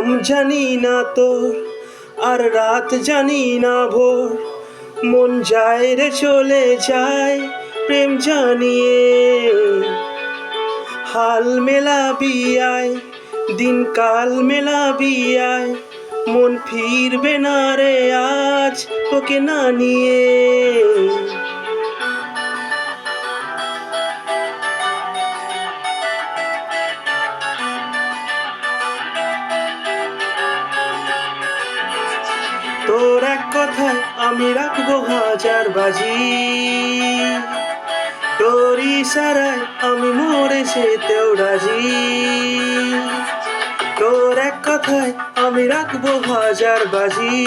ঘুম জানি না তোর আর রাত জানি না ভোর, মন যায় রে চলে যায় প্রেম জানিয়ে। হাল মেলাবি আয়, দিন কাল মেলাবি আয়, মন ফিরবে না রে আজ তোকে না নিয়ে। তোর এক কথায় আমি রাখবো হাজার বাজি, তোর ইশারায় আমি মরে যেতেও রাজি। তোর এক কথায় আমি রাখবো হাজার বাজি,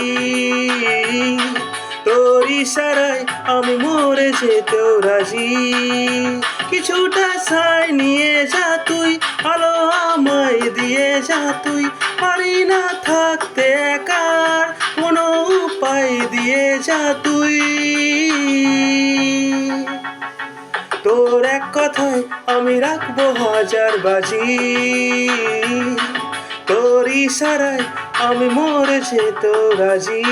তোর ইশারায় আমি মরে যেতেও রাজি। কিছুটা ছাই নিয়ে যা তুই, আলো আমায় দিয়ে যা তুই, পারি না থাকতে একার কোনো উপায় দিয়ে যা তুই। তোর এক কথায় আমি রাখবো হাজার বাজি, তোর ইশারায় আমি মরে যেতেও রাজি।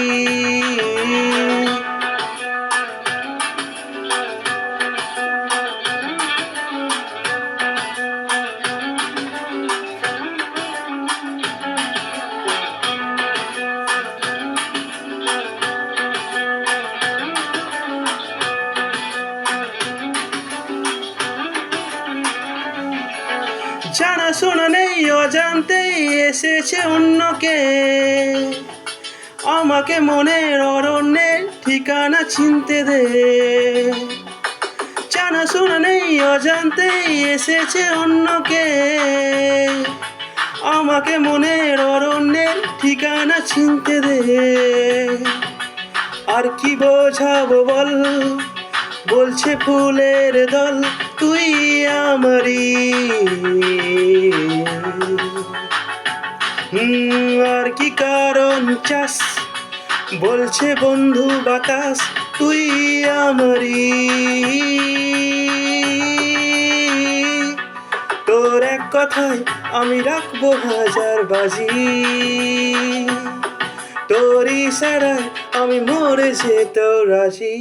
জানা শোনা নেই অজান্তেই এসেছে অন্যকে, আমাকে মনের অরণ্যের ঠিকানা চিনতে দে। জানা শোনা নেই অজান্তেই এসেছে অন্যকে, আমাকে মনের অরণ্যের ঠিকানা চিনতে দে। আর কি বোঝাবো বল, বলছে ফুলের দল তুই আমারই। আর কি কারণ চাস, বলছে বন্ধু বাতাস তুই আমারই। তোর এক কথায় আমি রাখবো হাজার বাজি, তোর ইশারায় আমি মরে যেতেও রাজি।